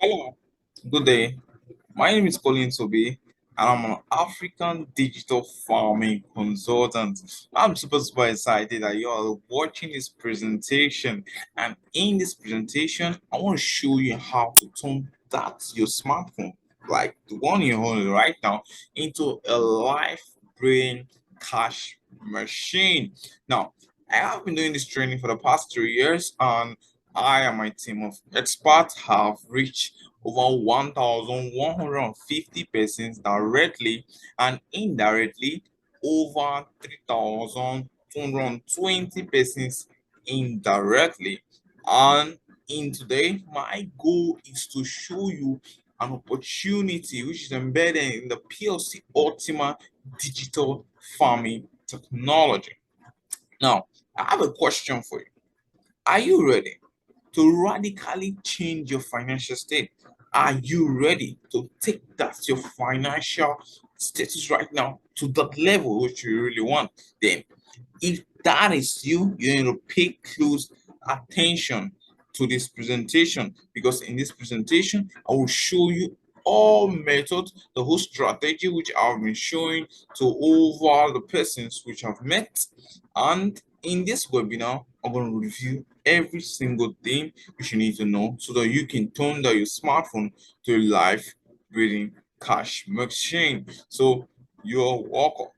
Hello, good day. My name is Colin Toby, and I'm an African digital farming consultant. I'm super excited that you are watching this presentation. And in this presentation, I want to show you how to turn your smartphone, like the one you're holding right now, into a live brain cash machine. Now, I have been doing this training for the past 3 years, and I and my team of experts have reached over 1,150 persons directly and indirectly, over 3,220 persons indirectly. And in today, my goal is to show you an opportunity which is embedded in the PLC Ultima digital farming technology. Now, I have a question for you. Are you ready to radically change your financial state? Are you ready to take your financial status right now to that level which you really want? Then, if that is you, you need to pay close attention to this presentation, because in this presentation, I will show you all methods, the whole strategy which I've been showing to over the persons which I've met. And in this webinar, I'm going to review every single thing which you need to know so that you can turn your smartphone to a live breathing cash machine. So you're welcome.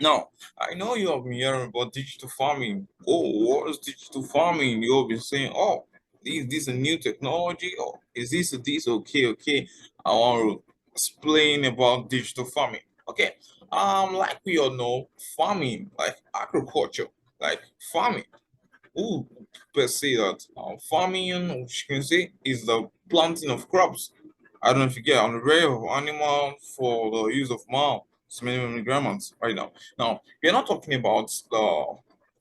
Now, I know you have been hearing about digital farming. Oh, what is digital farming? You've been saying, oh, this a new technology. Oh, is this? Okay, okay. I want to explain about digital farming. Okay. Like we all know, farming, like agriculture, like farming. Who per se that farming, which you can say, is the planting of crops. I don't know if you get on the rear of animal for the use of man. It's many grammars right now. Now, we're not talking about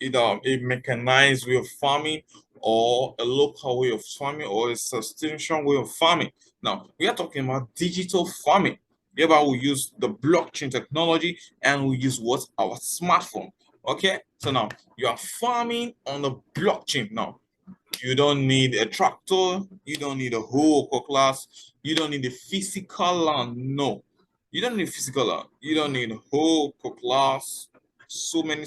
either a mechanized way of farming or a local way of farming or a sustainable way of farming. Now, we are talking about digital farming. Hereby we use the blockchain technology and we use what? Our smartphone. Okay, so now you are farming on the blockchain now. You don't need a tractor. You don't need a whole cutlass. You don't need a physical land. No, you don't need physical land. You don't need a whole cutlass. So many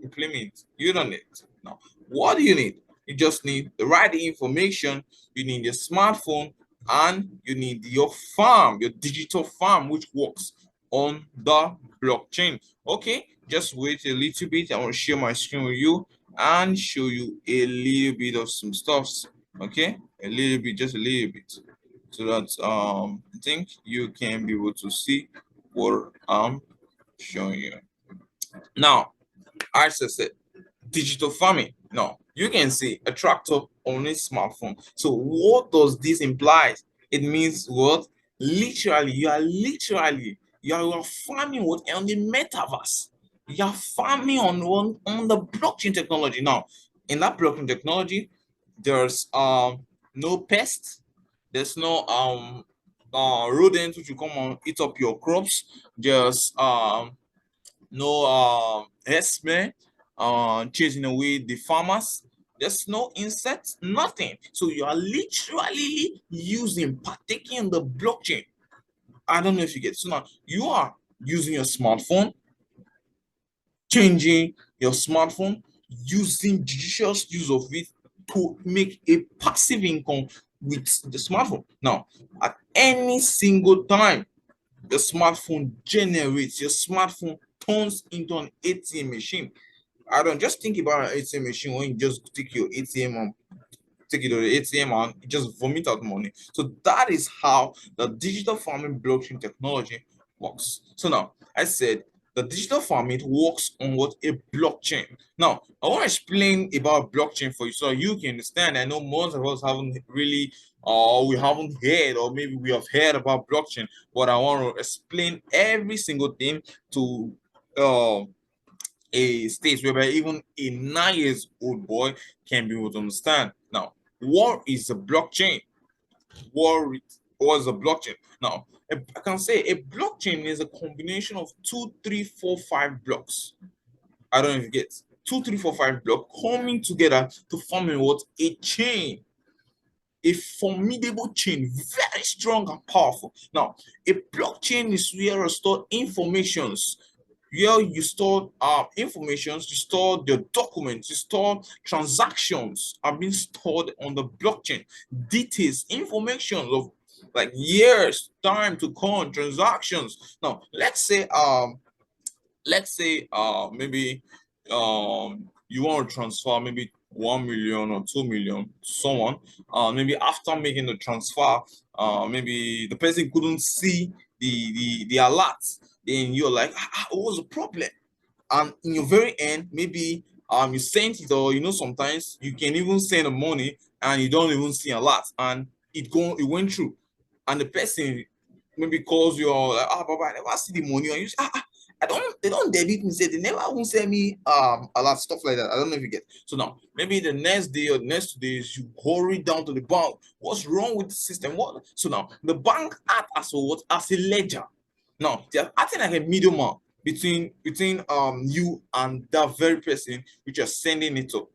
implements. You don't need it. Now, what do you need? You just need the right information. You need your smartphone and you need your farm, your digital farm, which works on the blockchain. Okay, just wait a little bit. I want to share my screen with you and show you a little bit of some stuffs. Okay, a little bit, just a little bit, so that I think you can be able to see what I'm showing you. Now, as I said, digital farming. Now, you can see a tractor on a smartphone. So what does this imply? It means what? Literally, you are farming what on the metaverse. You are farming on the blockchain technology. Now, in that blockchain technology, there's no pests, there's no rodents which will come and eat up your crops. There's no herdsmen chasing away the farmers. There's no insects, nothing. So you are literally partaking in the blockchain. I don't know if you get it. So now you are using your smartphone, changing your smartphone, using judicious use of it to make a passive income with the smartphone. Now, at any single time, the smartphone generates, your smartphone turns into an ATM machine. I don't just think about an ATM machine when you just take your ATM and take it to the ATM and you just vomit out money. So that is how the digital farming blockchain technology works. So now I said the digital farming works on what? A blockchain. Now I want to explain about blockchain for you so you can understand. I know most of us haven't really we haven't heard, or maybe we have heard about blockchain, but I want to explain every single thing to uh a stage whereby even a 9 years old boy can be able to understand. Now, what is a blockchain? What is a blockchain? Now, I can say a blockchain is a combination of two, three, four, five blocks. I don't know if you get two, three, four, five blocks coming together to form what? A chain. a formidable chain, very strong and powerful. Now, a blockchain is where you store informations, where you store informations, you store your documents, you store transactions are being stored on the blockchain. Details, information of like years, time to come, transactions. Now, let's say maybe you want to transfer maybe 1 million or 2 million to someone. Maybe after making the transfer, maybe the person couldn't see the alert. Then you're like, what was the problem? And in your very end, maybe you sent it, or sometimes you can even send the money and you don't even see a lot, and it went through, and the person maybe calls you, or like, Baba, I never see the money, and you say, I don't, they don't debit me, say they never won't send me a lot, stuff like that. I don't know if you get. So now maybe the next day or the next 2 days you hurry down to the bank. What's wrong with the system? What? So now the bank act as a what? As a ledger. Now they're acting like a middleman between you and that very person which you're sending it to.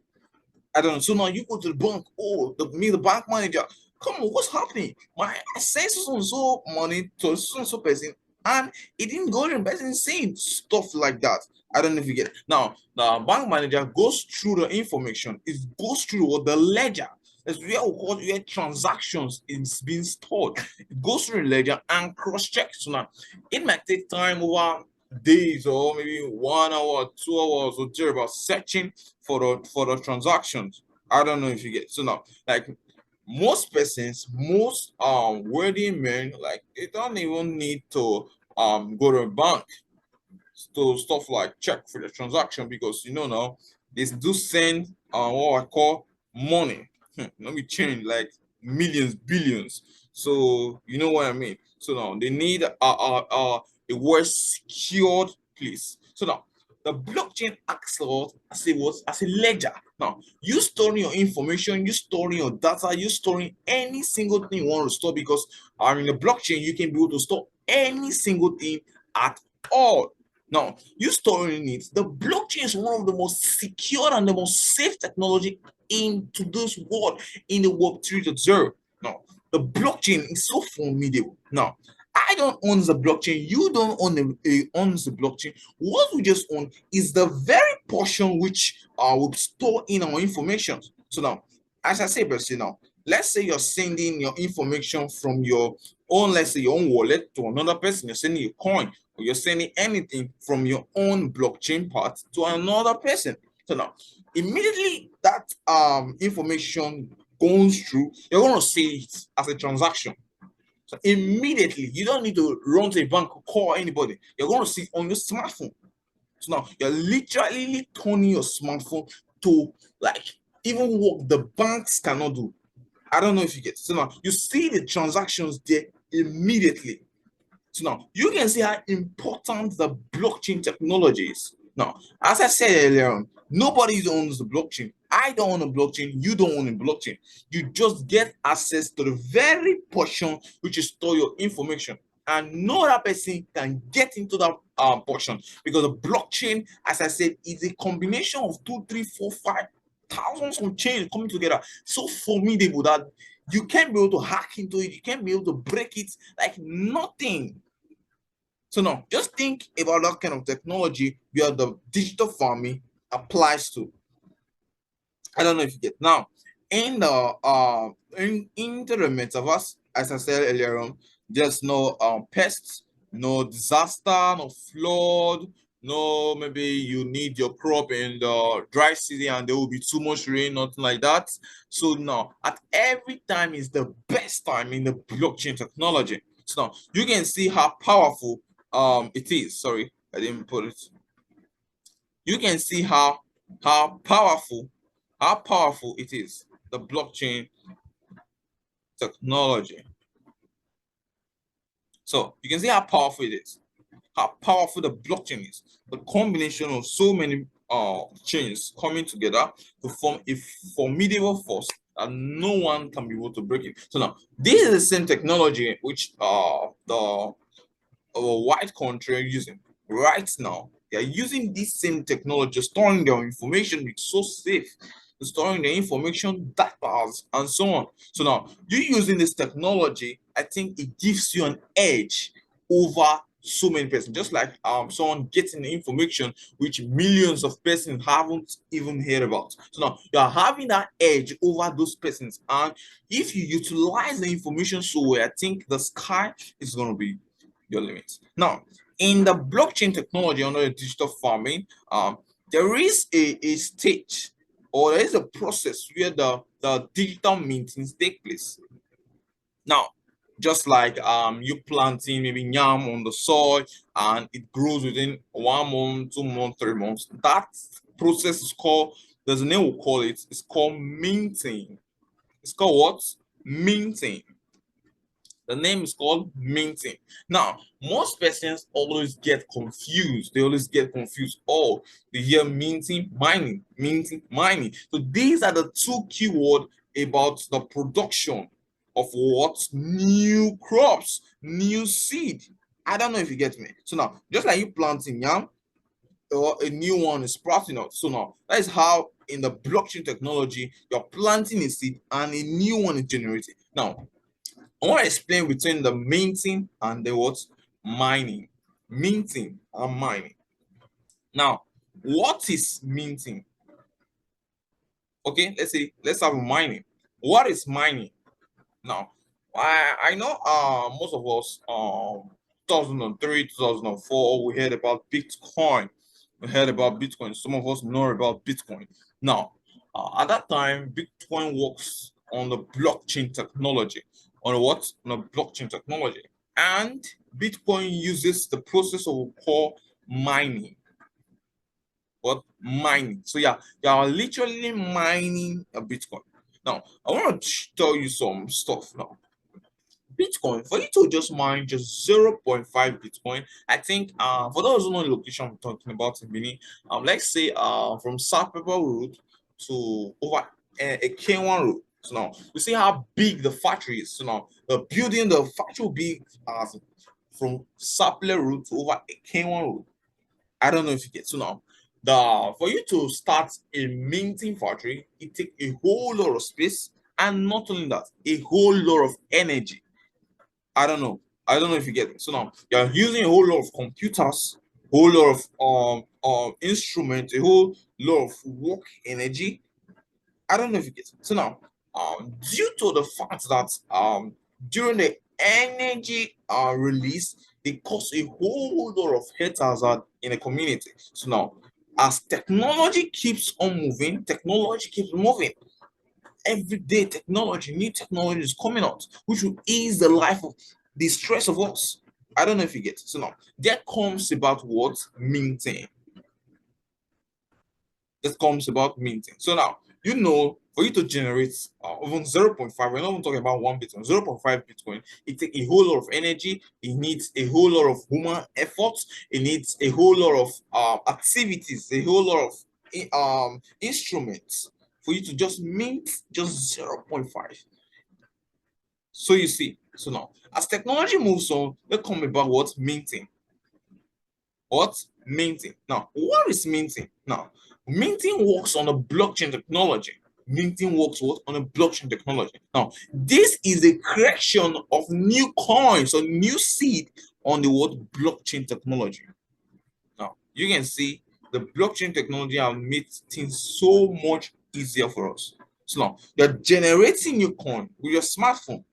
I don't know. So now you go to the bank. Oh, the bank manager. Come on, what's happening? I sent so and so money to so and so person, and it didn't go to the person, saying stuff like that. I don't know if you get it. Now the bank manager goes through the information. It goes through what the ledger. That's where transactions is being stored. It goes through the ledger and cross checks. So now it might take time over days, or maybe 1 hour, 2 hours, or thereabout, searching for the transactions. I don't know if you get. So now, like most persons, most worthy men, like they don't even need to go to a bank to stuff like check for the transaction, because now they do send what I call money. Let me change, like millions, billions. So you know what I mean. So now they need a well secured place. So now the blockchain acts as a ledger. Now you storing your information, you storing your data, you storing any single thing you want to store, because in the blockchain you can be able to store any single thing at all. Now, you storing it, the blockchain is one of the most secure and the most safe technology in today's world, in the Web 3.0. Now, the blockchain is so formidable. Now, I don't own the blockchain. You don't own the blockchain. What we just own is the very portion which will store in our information. So now, as I say, but now, let's say you're sending your information from your own, let's say your own wallet to another person. You're sending a coin, or you're sending anything from your own blockchain part to another person. So now, immediately that information goes through, you're going to see it as a transaction. So immediately, you don't need to run to a bank or call anybody. You're going to see it on your smartphone. So now you're literally turning your smartphone to like even what the banks cannot do. I don't know if you get it. So now you see the transactions there immediately. So now you can see how important the blockchain technology is. Now, as I said earlier on, nobody owns the blockchain. I don't own a blockchain. You don't own a blockchain. You just get access to the very portion which is store your information, and no other person can get into that portion, because the blockchain, as I said, is a combination of two, three, four, five thousands of chains coming together, so formidable that you can't be able to hack into it. You can't be able to break it like nothing. So now, just think about that kind of technology where the digital farming applies to. I don't know if you get now in the into the metaverse, as I said earlier on, there's no pests, no disaster, no flood, no maybe you need your crop in the dry season and there will be too much rain, nothing like that. So now at every time is the best time in the blockchain technology. So now you can see how powerful it is. Sorry, I didn't put it. You can see how powerful it is, the blockchain technology. So you can see how powerful it is, how powerful the blockchain is. The combination of so many chains coming together to form a formidable force that no one can be able to break it. So now this is the same technology which the white country are using right now. They are using this same technology, storing their information. It's so safe. storing the information, data, and so on. So now, you using this technology, I think it gives you an edge over so many persons. Just like someone getting the information which millions of persons haven't even heard about. So now you're having that edge over those persons, and if you utilize the information so well, I think the sky is going to be your limit. Now, in the blockchain technology under the digital farming, there is a stage, or there is a process where the digital meetings take place. Now, just like you planting maybe yam on the soil and it grows within 1 month, 2 months, 3 months. That process is called, there's a name we'll call it, it's called minting. It's called what? Minting. The name is called minting. Now, most persons always get confused. They always get confused. Oh, they hear minting, mining, minting, mining. So these are the two keywords about the production of what? New crops, new seed. I don't know if you get me. So now, just like you planting yam, or a new one is sprouting out. So now, that is how in the blockchain technology, you're planting a seed and a new one is generated. Now, I want to explain between the minting and the what? Mining. Minting and mining. Now, what is minting? Okay, let's have mining. What is mining? Now, I know most of us 2003, 2004, we heard about Bitcoin. We heard about Bitcoin. Some of us know about Bitcoin. Now, at that time, Bitcoin works on the blockchain technology. On what? On the blockchain technology. And Bitcoin uses the process of what we call mining. What? Mining. So yeah, you are literally mining a Bitcoin. Now, I want to tell you some stuff now. Bitcoin, for you to just mine just 0.5 Bitcoin, I think for those who know the location I'm talking about in Benin, let's say from South Pepper Road to over a K1 road. So now we see how big the factory is. So now the building, the factory will be from Sapele Road to over a K1 road. I don't know if you get. So now the for you to start a minting factory, it takes a whole lot of space, and not only that, a whole lot of energy. I don't know. I don't know if you get it. So now you're using a whole lot of computers, a whole lot of instruments, a whole lot of work energy. I don't know if you get it. So now, due to the fact that during the energy release, it causes a whole lot of haters in the community. So now, as technology keeps on moving, technology keeps moving. Every day, technology, new technology is coming out, which will ease the life of the stress of us. I don't know if you get it. So now, that comes about what? Minting. That comes about minting. So now, for you to generate even 0.5, we're not even talking about 1 Bitcoin, 0.5 Bitcoin, it takes a whole lot of energy, it needs a whole lot of human effort, it needs a whole lot of activities, a whole lot of instruments for you to just mint just 0.5. So you see, so now, as technology moves on, they come about what? Minting. What? Minting. Now, what is minting? Now, minting works on a blockchain technology. Minting works what? On a blockchain technology. Now, this is a creation of new coins or new seed on the what? Blockchain technology. Now, you can see the blockchain technology have made things so much easier for us. So now, you're generating new coin with your smartphone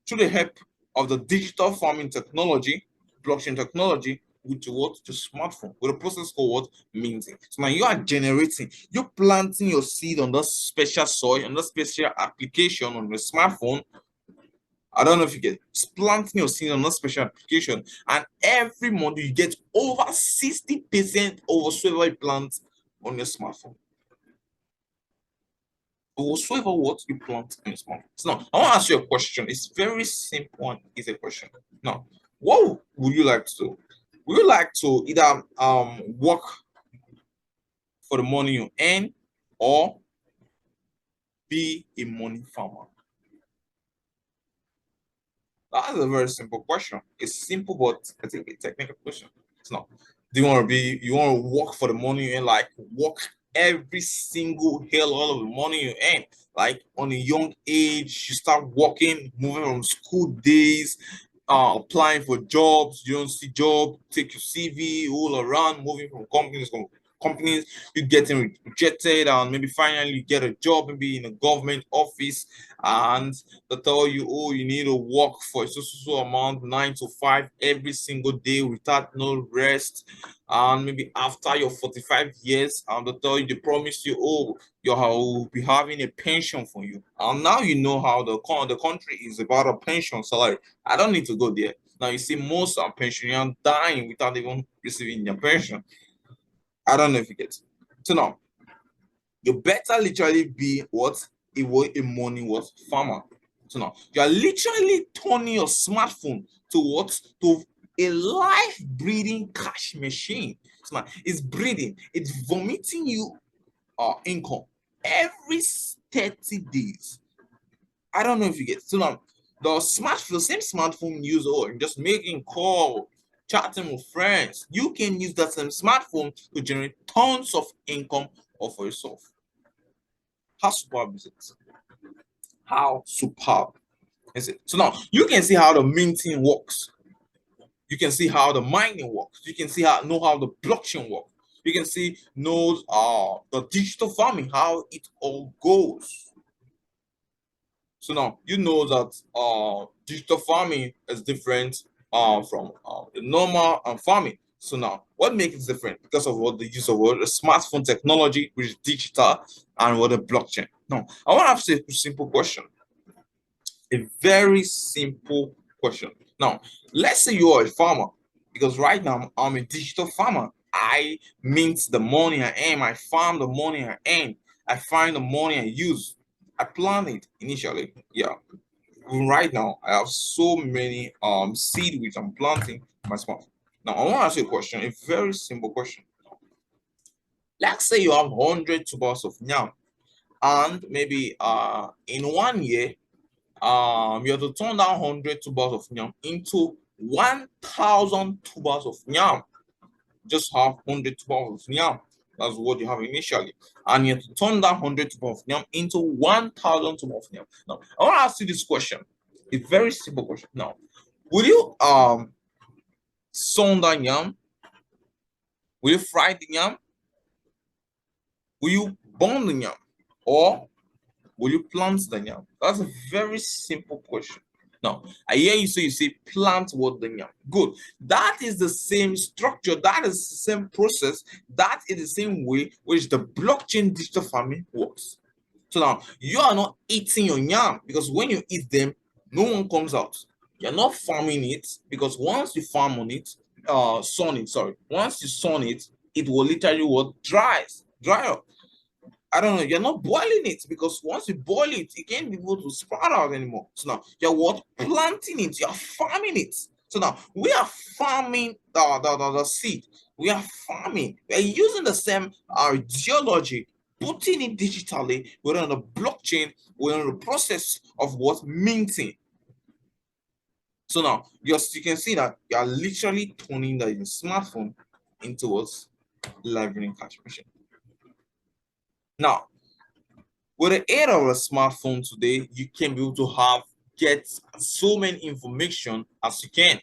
through the help of the digital farming technology, blockchain technology, with what? Your smartphone, with a process called what? Minting. So now you are generating, you're planting your seed on that special soil, on that special application on your smartphone. I don't know if you get it. It's planting your seed on that special application, and every month you get over 60% of whatsoever you plant on your smartphone. Whatsoever what you plant in your smartphone. So now I want to ask you a question. It's very simple and easy question. Now, what would you like to do? Would you like to either work for the money you earn or be a money farmer? That's a very simple question. It's simple, but I think a technical question. It's not. Do you want to work for the money and like work every single hell all of the money you earn. Like on a young age, you start working, moving from school days, applying for jobs, you don't see job, take your CV all around, moving from companies, you getting rejected, and maybe finally you get a job, maybe in a government office, and they tell you, oh, you need to work for a so amount, 9 to 5 every single day without no rest. And maybe after your 45 years, and they tell you, they promise you, oh, you will be having a pension for you. And now you know how the country is about a pension salary. I don't need to go there. Now you see most pensioners dying without even receiving their pension. I don't know if you get it. So now you better literally be what a money what farmer. So now you are literally turning your smartphone to what to a life breathing cash machine. So now it's breathing, it's vomiting you income every 30 days. I don't know if you get it. So now the same smartphone you use, or just making call, chatting with friends, you can use that same smartphone to generate tons of income for yourself. How superb is it? How superb is it? So now you can see how the minting works. You can see how the mining works. You can see how the blockchain works. You can see the digital farming, how it all goes. So now you know that digital farming is different from the normal farming. So now what makes it different? Because of what the use of the smartphone technology, which is digital, and what the blockchain. Now I want to ask you a simple question. A very simple question. Now, let's say you are a farmer, because right now I'm a digital farmer. I mint the money I earn, I farm the money I earn, I find the money I use, I plan it initially. Yeah. Right now, I have so many seed which I'm planting in my smartphone. Now, I want to ask you a question, a very simple question. Let's say you have 100 tubers of yam, and maybe in 1 year you have to turn down 100 tubers of yam into 1,000 tubers of yam. Just have 100 tubers of yam. That's what you have initially. And you have to turn down 100 tubers of yam into 1,000 tubers of yam. Now, I want to ask you this question. A very simple question. Now, will you sun that yam? Will you fry the yam? Will you burn the yam? Or will you plant the yam? That's a very simple question. Now, I hear you say plant what the yam. Good. That is the same structure. That is the same process. That is the same way which the blockchain digital farming works. So now you are not eating your yam, because when you eat them, no one comes out. You're not farming it, because once you farm on it, sun it, sorry. Once you sun it, it will literally what dry up. I don't know, you're not boiling it, because once you boil it, it can't be able to sprout out anymore. So now you're what? Planting it, you're farming it. So now we are farming the seed. We are farming, we are using the same geology, putting it digitally. We're on the blockchain, we're in the process of what? Minting. So now you can see that you are literally turning the smartphone into what's leveraging cash machine. Now, with the aid of a smartphone today, you can be able to get so many information as you can.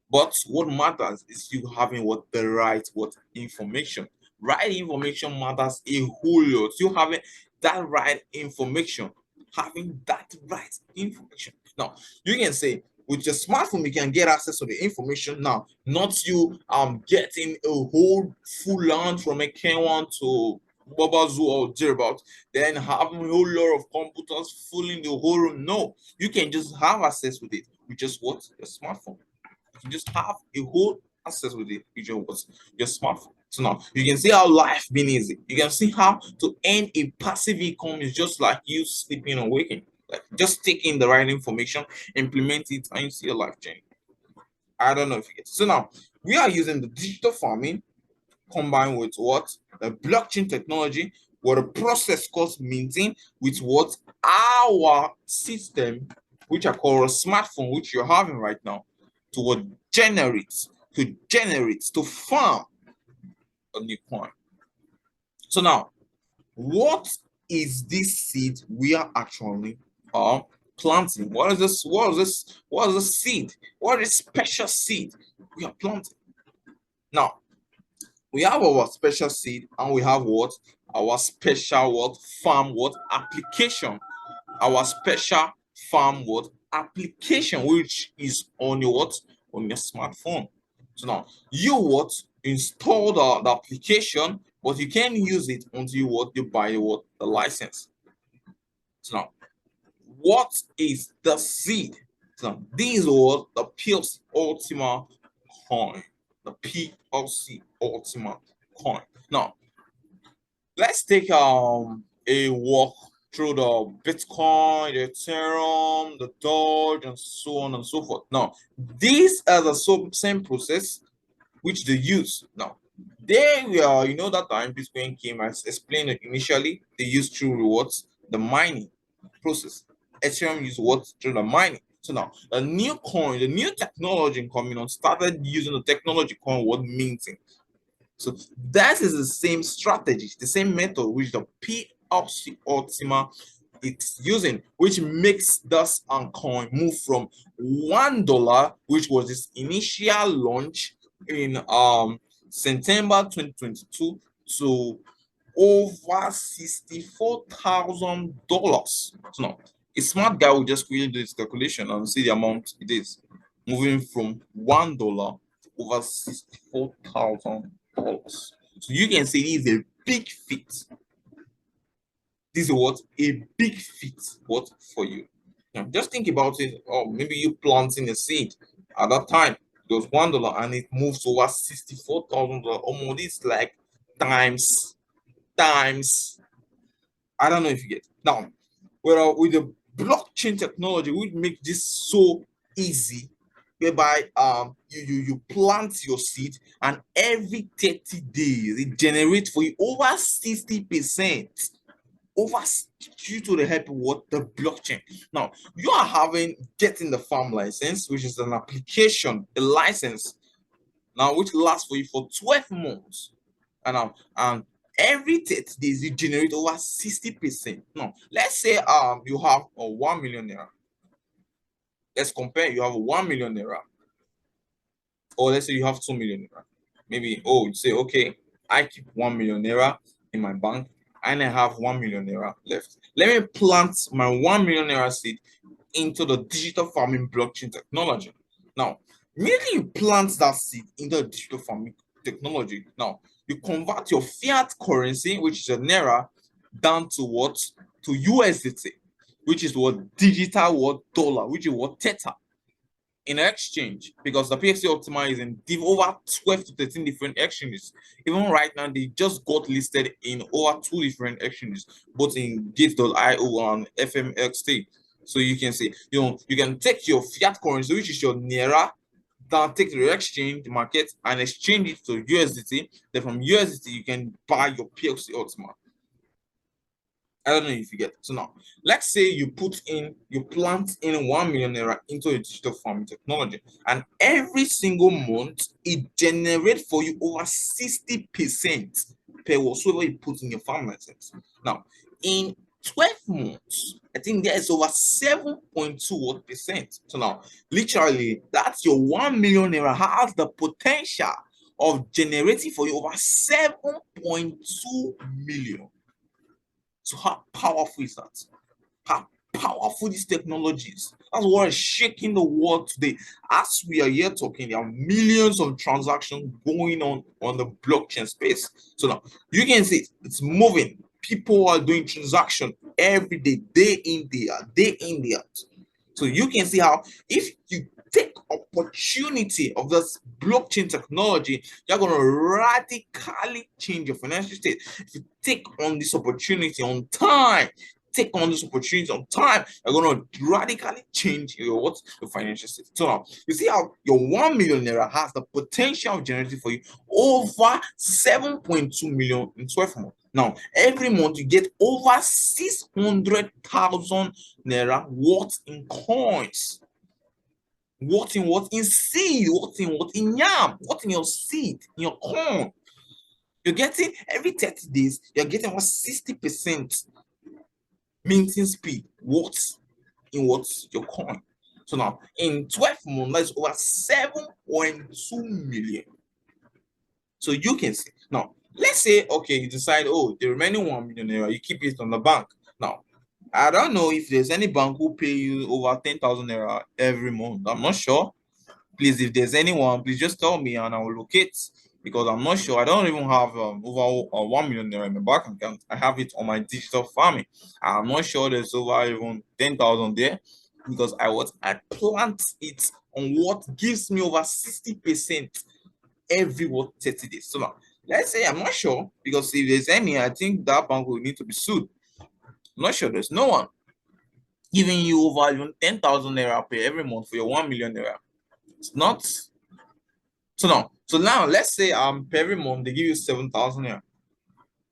But what matters is you having the right information. Right information matters a whole lot. You having that right information, having that right information. Now, you can say with your smartphone, you can get access to the information now, not you getting a whole full land from a K1 to Babazu or thereabout, then having a whole lot of computers filling the whole room. No, you can just have access with it with just your smartphone. You just have a whole access with it with your smartphone. So now you can see how life being easy. You can see how to earn a passive income is just like you sleeping and waking. Like just taking the right information, implement it, and you see your life change. I don't know if you get it. So now we are using the digital farming combined with what? The blockchain technology, what a process called minting, with what our system, which I call a smartphone, which you're having right now, to what generates, to farm a new coin. So now, what is this seed we are actually planting? What is this? What is this? What is this seed? What is special seed we are planting? Now, we have our special seed and we have what? Our special what? Farm what? Application. Our special farm what? Application, which is on your what? On your smartphone. So now you what? Install the application, but you can't use it until you what? You buy what? The license. So now, what is the seed? So now, these are the PLC Ultima coin. The PLC Ultima coin. Now, let's take a walk through the Bitcoin, the Ethereum, the Doge, and so on and so forth. Now, these are the same process which they use. Now, they were, that time Bitcoin came, as explained initially, they used through rewards the mining process. Ethereum used what? Through the mining. So now, the new coin, the new technology coming on, started using the technology coin word minting. So that is the same strategy, the same method which the PLC Ultima it's using, which makes this coin move from $1, which was its initial launch in September 2022, to over $64,000. So now, a smart guy will just quickly do this calculation and see the amount it is, moving from $1 to over $64,000. So you can see this is a big feat. This is what? A big feat. What for you? Now, just think about it. Or maybe you planting a seed at that time. It was $1 and it moves to over $64,000. Almost this like times. I don't know if you get. Now, well, with the blockchain technology, we make this so easy, whereby you plant your seed and every 30 days it generates for you over 60%, over due to the help of what? The blockchain. Now you are getting the farm license, which is an application, a license now, which lasts for you for 12 months, and every 30 days you generate over 60%. Now let's say you have a 1 million naira. Let's compare. You have a 1 million naira, or let's say you have 2 million naira. Maybe, you say, okay, I keep 1 million naira in my bank and I have 1 million naira left. Let me plant my 1 million naira seed into the digital farming blockchain technology. Now, immediately you plant that seed into the digital farming technology. Now, you convert your fiat currency, which is a naira, down to what? To USDT, which is what? Digital what? Dollar, which is what? Theta. In exchange, because the PLC Ultima is in over 12 to 13 different exchanges. Even right now, they just got listed in over 2 different exchanges, both in Gate.io and FMXT. So you can see, you can take your fiat currency, which is your Naira, down, take the exchange market and exchange it to USDT. Then from USDT, you can buy your PLC Ultima. I don't know if you get it. So now, let's say you plant in 1 million naira into a digital farming technology, and every single month it generates for you over 60% per whatsoever you put in your farm license. Now, in 12 months, I think there is over 7.2%. So now, literally, that's your 1 million naira has the potential of generating for you over 7.2 million. So how powerful is that? How powerful these technologies. That's what is shaking the world today. As we are here talking, there are millions of transactions going on the blockchain space. So now you can see it's moving. People are doing transaction every day, day in, day out, day in, day out. So you can see how if you take opportunity of this blockchain technology, you're going to radically change your financial state. If you take on this opportunity on time, you're going to radically change your financial state. So now you see how your 1 million naira has the potential of generating for you over 7.2 million in 12 months. Now, every month you get over 600,000 naira worth in coins. What in seed, what in yam, what in your seed, in your corn. You're getting every 30 days, you're getting about 60% minting speed. What's your coin? So now in 12 months, that's over 7.2 million. So you can see now, let's say, okay, you decide, oh, the remaining 1 million naira, you keep it on the bank. Now, I don't know if there's any bank who pay you over 10,000 naira every month. I'm not sure. Please, if there's anyone, please just tell me and I will locate, because I'm not sure. I don't even have over 1 million naira in my bank account. I have it on my digital farming. I'm not sure there's over even 10,000 there, because I plant it on what gives me over 60% every 30 days. So now, let's say I'm not sure, because if there's any, I think that bank will need to be sued. I'm not sure there's no one giving you over even 10,000 naira per every month for your 1 million naira. It's not. So now let's say per every month they give you 7,000 naira.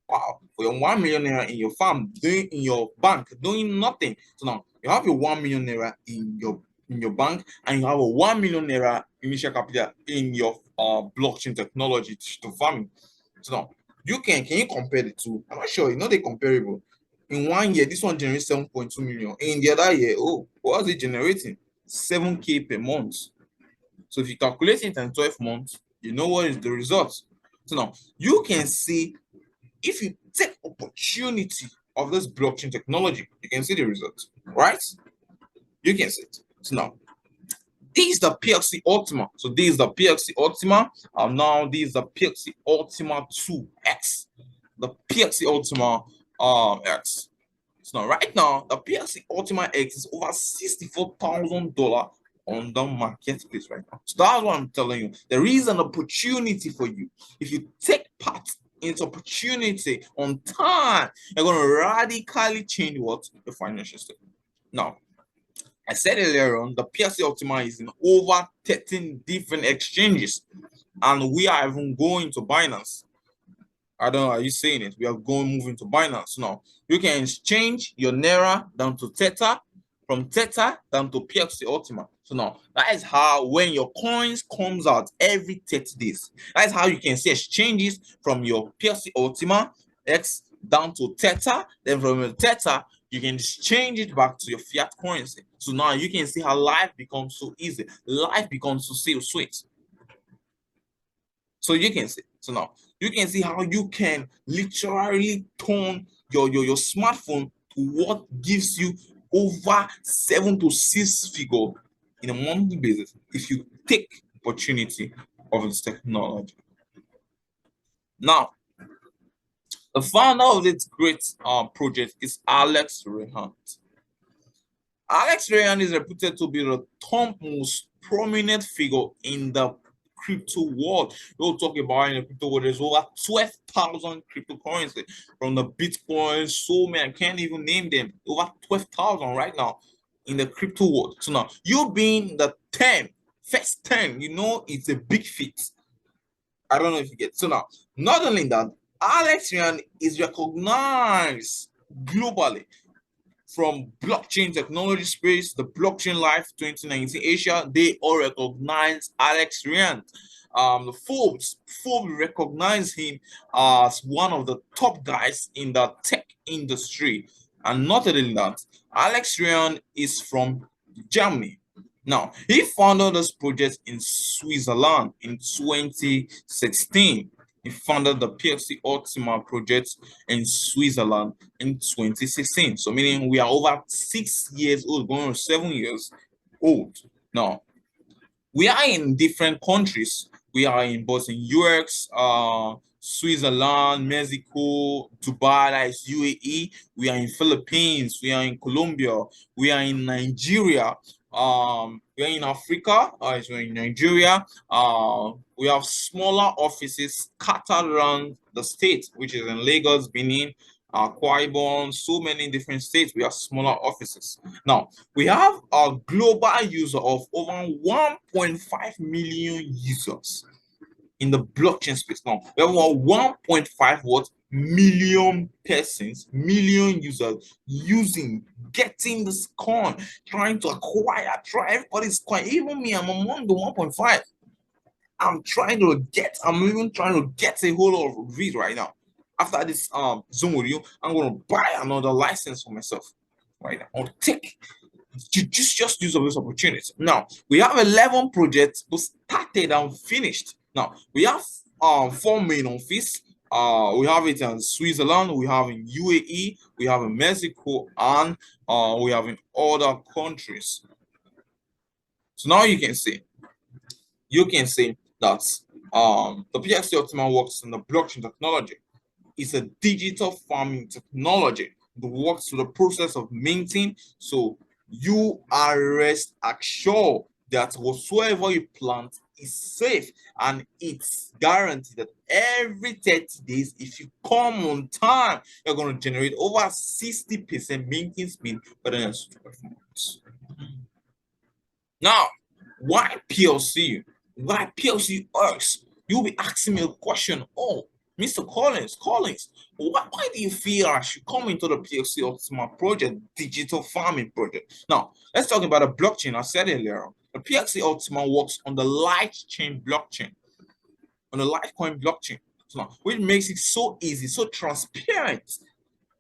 Wow, for your 1 million naira in your farm, doing in your bank, doing nothing. So now you have your 1 million naira in your bank, and you have a 1 million naira initial capital in your blockchain technology to farming. So now can you compare the two? I'm not sure, they're comparable. In 1 year, this one generates 7.2 million. In the other year, what is it generating? 7K per month. So if you calculate it in 12 months, you know what is the result. So now you can see, if you take opportunity of this blockchain technology, you can see the result, right? You can see it. So now, this is the PXC Ultima. So this is the PXC Ultima. Now this is the PXC Ultima 2X. The PXC Ultima X. So now, right now, the PXC Ultima X is over $64,000 on the marketplace right now. So that's what I'm telling you. There is an opportunity for you. If you take part in this opportunity on time, you're going to radically change what? The financial state. Now, I said earlier on, the PXC Ultima is in over 13 different exchanges, and we are even going to Binance. I don't know, are you saying it? We are moving to Binance now. You can exchange your Naira down to Theta, from Theta down to PXC Ultima. So now that is how, when your coins comes out every 30 days, that is how you can see exchanges from your PXC Ultima X down to Theta. Then from your Theta, you can exchange it back to your fiat currency. So now you can see how life becomes so easy. Life becomes so sweet. So you can see. So now you can see how you can literally turn your smartphone to what gives you over 7 to 6 figure in a monthly basis if you take opportunity of this technology. Now, the founder of this great project is Alex Reinhardt. Alex Reinhardt is reputed to be the top most prominent figure in the crypto world. We'll talk about in the crypto world. There's over 12,000 cryptocurrency, from the Bitcoin, so many, I can't even name them. Over 12,000 right now in the crypto world. So now, you being the first 10, it's a big feat. I don't know if you get. So now, not only that, Alex Reinhardt is recognized globally from blockchain technology space, the Blockchain Life 2019 Asia. They all recognize Alex Reinhardt. Forbes recognize him as one of the top guys in the tech industry. And not only that, Alex Reinhardt is from Germany. Now, he founded this project in Switzerland in 2016. He founded the PXC Ultima project in Switzerland in 2016. So meaning we are over 6 years old, going on 7 years old. Now, we are in different countries. We are in both in US, Switzerland, Mexico, Dubai, that is UAE. We are in Philippines. We are in Colombia. We are in Nigeria. We are in Africa, we're in Nigeria. We have smaller offices scattered around the state, which is in Lagos, Benin, Akwa Ibom, so many different states. We have smaller offices. Now, we have a global user of over 1.5 million users in the blockchain space. Now, we have over 1.5 million persons, million users getting this coin, trying to acquire, everybody's coin. Even me, I'm among the 1.5. I'm even trying to get a whole lot of it right now. After this Zoom with you, I'm gonna buy another license for myself right now. I'll take just use of this opportunity. Now we have 11 projects to started and finished. Now we have 4 main office. We have it in Switzerland, we have in UAE, we have in Mexico, and we have in other countries. So now you can see that the PXC Optima works in the blockchain technology. It's a digital farming technology that works through the process of minting. So you are rest assured that whatsoever you plant is safe, and it's guaranteed that every 30 days, if you come on time, you're going to generate over 60% minting speed for the next 12 months. Now, why PLC? Why PLC works? You'll be asking me a question. Oh, Mr. Collins, why do you feel I should come into the PLC Optima project, digital farming project? Now, let's talk about a blockchain. I said earlier, the PLC Optima works on the Lightchain blockchain, on the Litecoin blockchain, so, which makes it so easy, so transparent.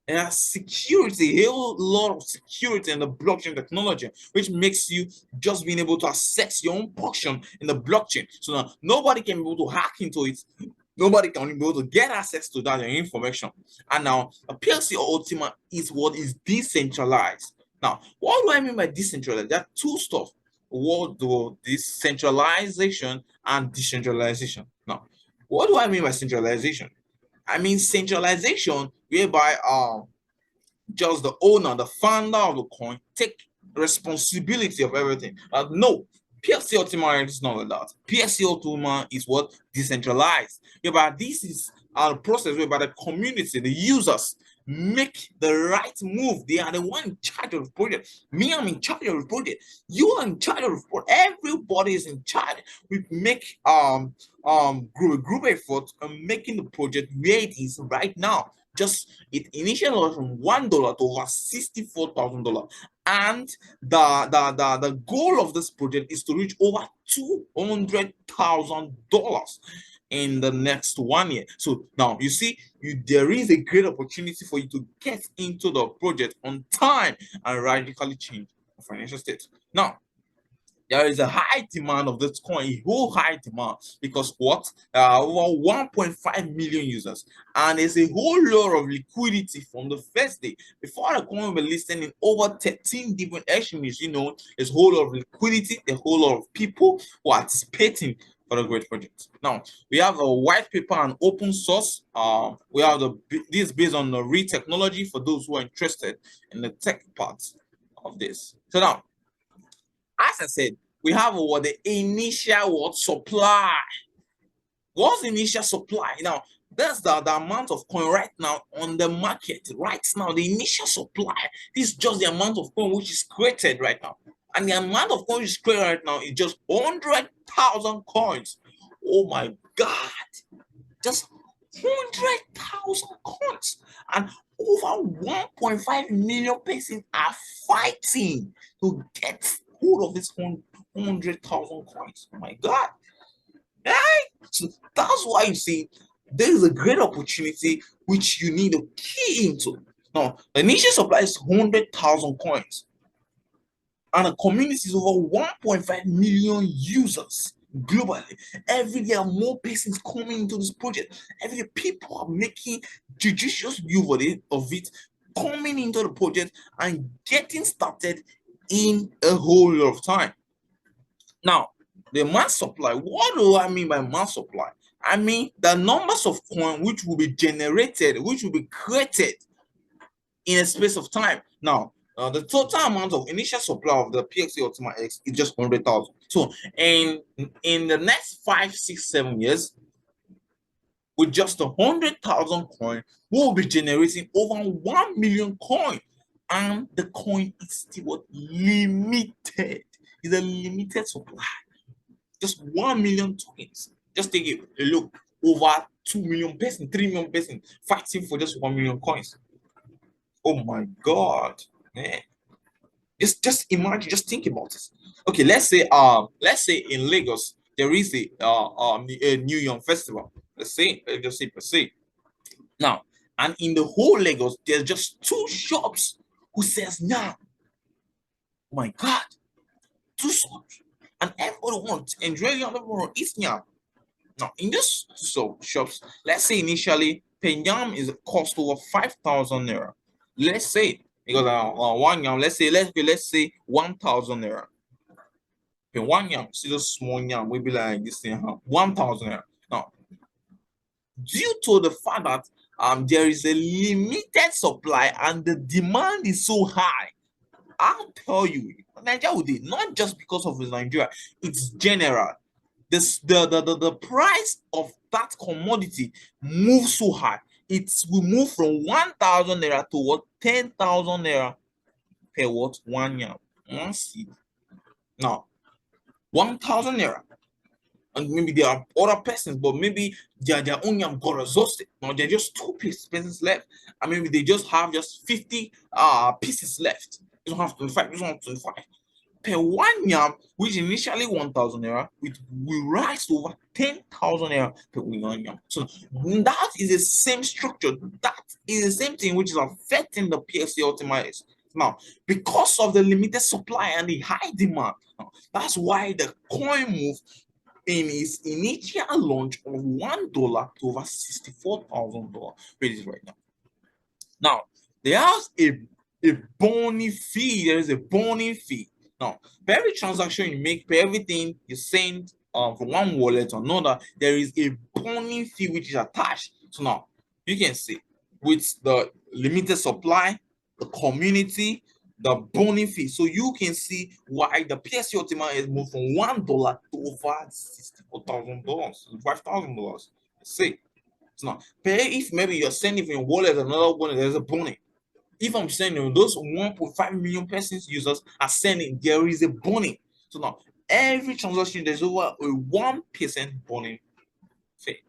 And has security, a whole lot of security in the blockchain technology, which makes you just being able to access your own portion in the blockchain. So now nobody can be able to hack into it. Nobody can be able to get access to that information. And now a PLC or Ultima is what is decentralized. Now, what do I mean by decentralized? There are two stuff. What do decentralization and decentralization? Now, what do I mean by centralization? I mean centralization whereby just the owner, the founder of the coin, take responsibility of everything. No, PLC Ultima is not like that. PLC Ultima is what? Decentralized. Whereby this is a process whereby the community, the users, make the right move. They are the one in charge of the project. Me, I'm in charge of the project. You are in charge of the project. Everybody is in charge. We make group effort on making the project where it is right now. Just it initially was from $1 to over $64,000, and the goal of this project is to reach over $200,000 in the next 1 year. So now you see, there is a great opportunity for you to get into the project on time and radically change the financial state. Now, there is a high demand of this coin, a whole high demand, because what? Over 1.5 million users, and there's a whole lot of liquidity from the first day. Before the coin was listed in over 13 different exchanges, there's a whole lot of liquidity, a whole lot of people who are participating for the great project. Now, we have a white paper and open source. We have this based on the real technology for those who are interested in the tech part of this. So now, as I said, we have what the initial supply. What's the initial supply? Now, that's the amount of coin right now on the market. Right now, the initial supply is just the amount of coin which is created right now. And the amount of coin which is created right now is just 100,000 coins. Oh my God. Just 100,000 coins. And over 1.5 million persons are fighting to get hold of this 100,000 coins. Oh my God. Right? So that's why you see there is a great opportunity which you need to key into. Now, the initial supply is 100,000 coins, and the community is over 1.5 million users globally. Every day, more persons coming into this project. Every day, people are making judicious use of it, coming into the project and getting started in a whole lot of time. Now, the mass supply, what do I mean by mass supply? I mean the numbers of coin which will be generated, which will be created in a space of time. Now, the total amount of initial supply of the PXC Ultima X is just 100,000. So, in the next 5, 6, 7 years, with just 100,000 coin, we will be generating over 1 million coin, and the coin is still limited. It's a limited supply. Just 1 million tokens. Just take a look. Over 2 million persons, 3 million persons fighting for just 1 million coins. Oh my God, man. Just imagine, just think about it. Okay, let's say in Lagos, there is a New Yam festival. Let's just say per se. Now, and in the whole Lagos, there's just two shops who sells yam. Oh my God, two shops, and everybody wants enjoy yam. Everyone eats yam. Now, in this shops, let's say initially, per yam is cost over 5,000 naira. Let's say because one yam, let's say 1,000 naira. Per one yam, see those small yam, we be like this thing, 1,000 naira. Now, due to the fact that there is a limited supply and the demand is so high, I'll tell you, Nigeria would it not just because of Nigeria, it's general. The price of that commodity moves so high. It will move from 1,000 naira to what 10,000 naira per what 1 yam, 1 seed. Now, 1,000 naira, and maybe there are other persons, but maybe their own yam got exhausted. Now they're just 2 pieces left, and maybe they just have just 50 pieces left. You don't have 25, you don't have 25. Per 1 yam, which initially 1,000 naira, it will rise to over 10,000 naira per 1 yam. So that is the same structure. That is the same thing which is affecting the PLC ultimately. Now, because of the limited supply and the high demand, that's why the coin move in its initial launch of $1 to over $64,000 right now. Now, there's a bony fee. There is a bony fee. Now, per every transaction you make, per everything you send from one wallet to another, there is a bony fee which is attached. So now you can see with the limited supply, the community, the bony fee. So you can see why the PLC Ultima has moved from $1 to over $64,000, $5,000. See. So now, if maybe you're sending from your wallet another one, there's a bony. If I'm sending those 1.5 million persons users are sending, there is a bony. So now every transaction there's over a 1% bony fee.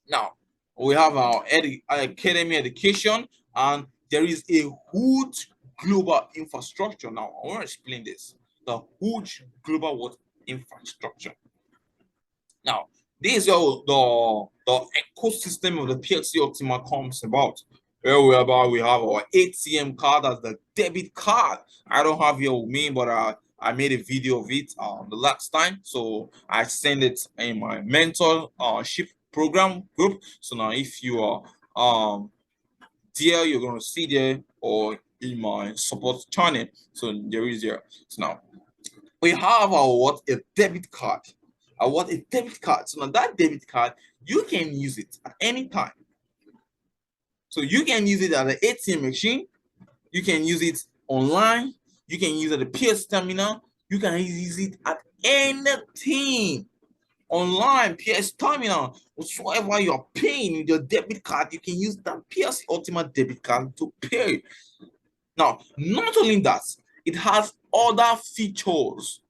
Now we have our academy education, and there is a huge global infrastructure. Now I want to explain this. The huge global what infrastructure. Now this is how the ecosystem of the PLC Ultima comes about. Whereby we have our ATM card as the debit card. I don't have it with me, but I made a video of it the last time, so I send it in my mentorship program group. So now if you are there, you're gonna see there, or in my support channel, so there is there. So now we have our a debit card. A debit card. So now that debit card, you can use it at any time. So you can use it at the ATM machine, you can use it online, you can use it at the PS terminal, you can use it at anything. Online, PS terminal, whatsoever you're paying with your debit card, you can use that PS Ultima debit card to pay. Now, not only that, it has other features.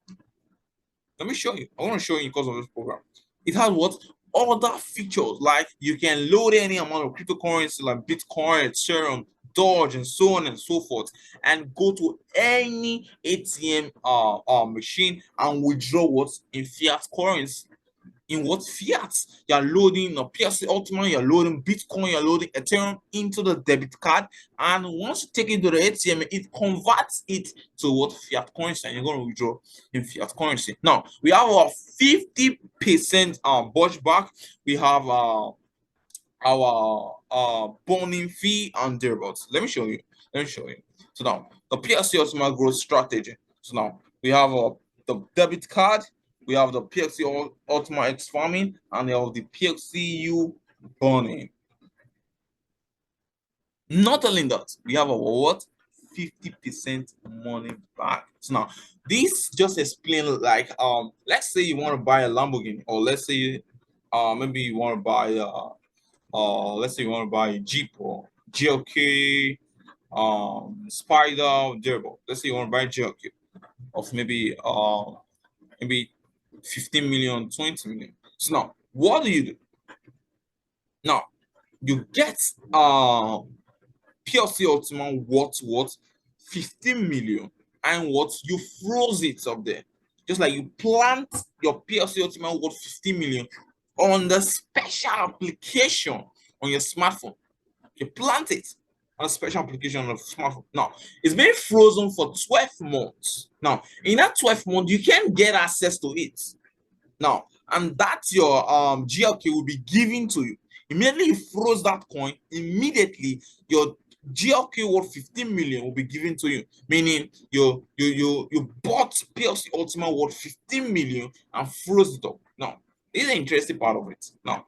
Let me show you. I want to show you because of this program. It has what? Other features, like you can load any amount of cryptocurrency like Bitcoin, Ethereum, Doge, and so on and so forth, and go to any ATM machine and withdraw what's in fiat currency. In what fiat? You're loading a PLC Ultima, you're loading Bitcoin, you're loading Ethereum into the debit card, and once you take it to the ATM, it converts it to what fiat currency, and you're going to withdraw in fiat currency. Now we have our 50% budge back. We have our bonding fee and thereabouts. Let me show you. So now the PLC Ultima growth strategy. So now we have the debit card. We have the PLC Ultima X farming, and we have the PLCU burning. Not only that, we have our what? 50% money back. So now this just explain, like let's say you want to buy a Lamborghini, or let's say maybe you want to buy let's say you want to buy a Jeep or GLK, Spider, Durable. Let's say you want to buy a GLK of maybe 15 million, 20 million. So now what do? Now you get PLC Ultima what 15 million, and what you froze it up there. Just like you plant your PLC Ultima worth 15 million on the special application on your smartphone. You plant it on a special application on a smartphone. Now, it's been frozen for 12 months. Now, in that 12 months, you can't get access to it. Now, and that's your GLK will be given to you. Immediately you froze that coin, immediately your GLK worth 15 million will be given to you, meaning you bought PLC Ultima worth 15 million and froze it up. Now, this is the interesting part of it. Now,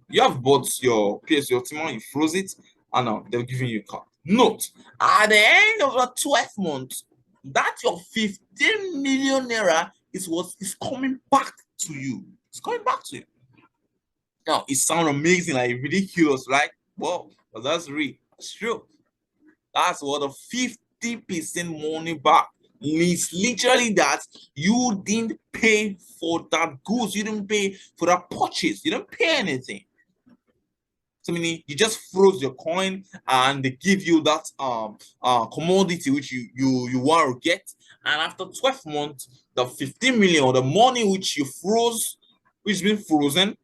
you have bought your PLC Ultima, you froze it, and now they're giving you a card. Note, at the end of the 12 months, that your 15 million naira is what is coming back to you. It's coming back to you. Now, it sounds amazing, like ridiculous, right? Well, but that's real. It's true. That's what a 50% money back. It's literally that you didn't pay for that goods, you didn't pay for that purchase, you didn't pay anything. So meaning you just froze your coin and they give you that commodity which you want to get, and after 12 months, the 15 million or the money which you froze, which has been frozen,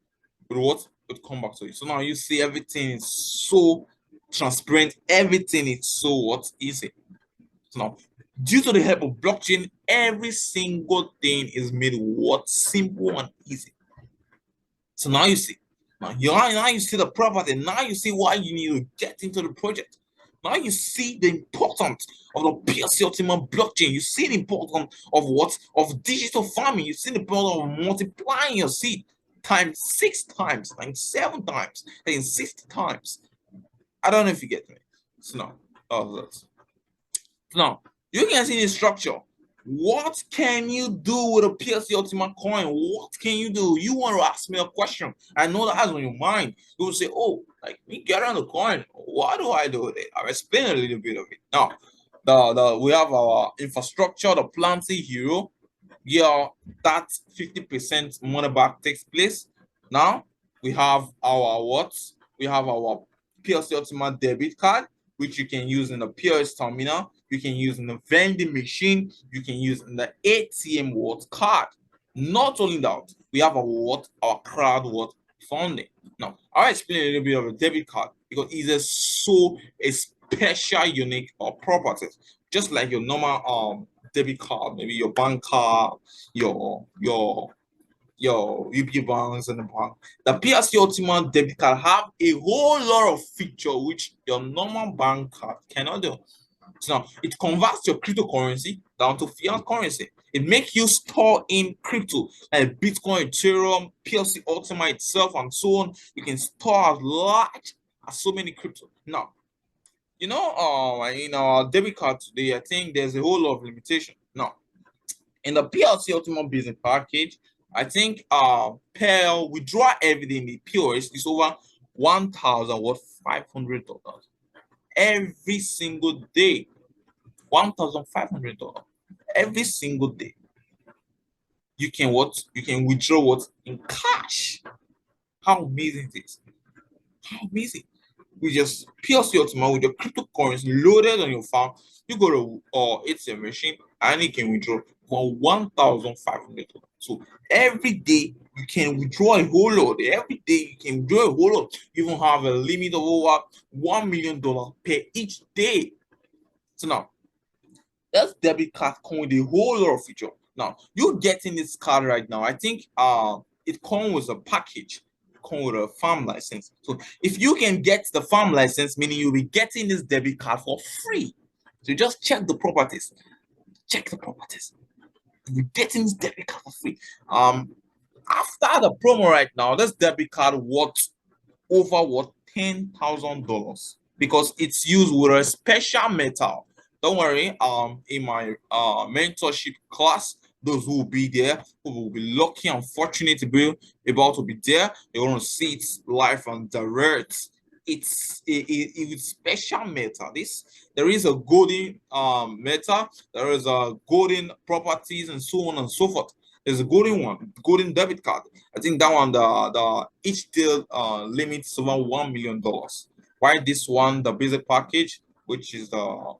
would come back to you. So now you see everything is so transparent, everything is so easy. So now, due to the help of blockchain, every single thing is made simple and easy. So now you see. Now you see the property. Now you see why you need to get into the project. Now you see the importance of the PLC Ultima blockchain. You see the importance of of digital farming. You see the importance of multiplying your seed times 6 times, times 7 times, times 60 times. I don't know if you get me. So now you can see the structure. What can you do with a PLC Ultima coin? What can you do? You want to ask me a question. I know that's on your mind. You will say, oh, like me get on the coin. What do I do with it? I'll explain a little bit of it. Now, we have our infrastructure, the Planty Hero. Yeah, that 50% money back takes place. Now, we have our what? We have our PLC Ultima debit card, which you can use in the POS terminal. You can use in the vending machine. You can use in the ATM card. Not only that, we have our crowd funding. Now, I'll explain a little bit of a debit card because it's a special, unique properties, just like your normal debit card, maybe your bank card, your UP banks and the bank. The PLC Ultima debit card have a whole lot of feature which your normal bank card cannot do. So now it converts your cryptocurrency down to fiat currency. It makes you store in crypto like Bitcoin, Ethereum, PLC Ultima itself, and so on. You can store as large as so many crypto. Now, in our debit card today, I think there's a whole lot of limitation. Now, in the PLC Ultima business package, I think per withdraw everything in the POS is over $1,500 every single day. $1,500 every single day. You can withdraw in cash. How amazing it is! How amazing! We just PLC Ultima with your cryptocurrency loaded on your phone. You go to ATM machine and you can withdraw for $1,500. So every day you can withdraw a whole lot. Every day you can withdraw a whole lot. You even have a limit of over $1 million per each day. So now, that debit card come with a whole lot of feature. Now, you're getting this card right now. I think it comes with a package, come with a farm license. So if you can get the farm license, meaning you'll be getting this debit card for free. So just check the properties. Check the properties. You're getting this debit card for free. After the promo right now, this debit card worth over $10,000 because it's used with a special metal. Don't worry, in my mentorship class, those who will be there, who will be lucky and fortunate to be able to be there, they want to see it live and direct. It's special metal. There is a golden metal, there is a golden properties and so on and so forth. There's a golden one, golden debit card. I think that one, the each deal limits over $1 million. Why this one, the basic package, which is the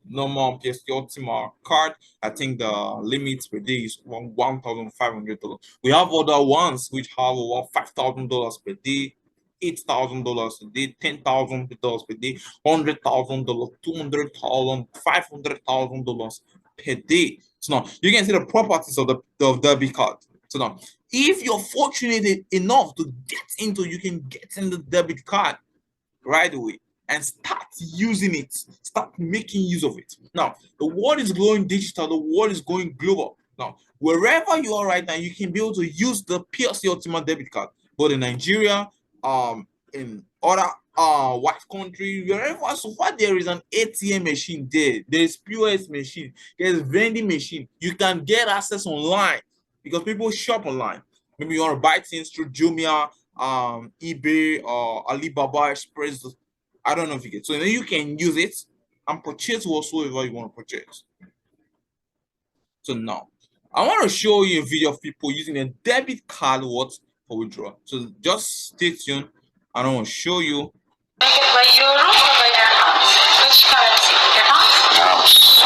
normal PSC Ultima card. I think the limit per day is $1,500. We have other ones which have over $5,000 per day, $8,000 a day, $10,000 per day, $100,000, $200,000, $500,000 per day. So now you can see the properties of the debit card. So now, if you're fortunate enough to get into, you can get in the debit card right away and start using it, start making use of it. Now, the world is going digital, the world is going global. Now, wherever you are right now, you can be able to use the PLC Ultimate debit card, both in Nigeria, in other white country, wherever. So far, there is an ATM machine there is POS machine, there's vending machine. You can get access online because people shop online. Maybe you want to buy things through Jumia, eBay, or Alibaba Express. I don't know if you get. So then you can use it and purchase whatsoever you want to purchase. So now, I want to show you a video of people using a debit card for withdrawal. So just stay tuned, and I want to show you. By euro or by dirhams? Which currency? Dirhams?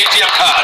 ATM card.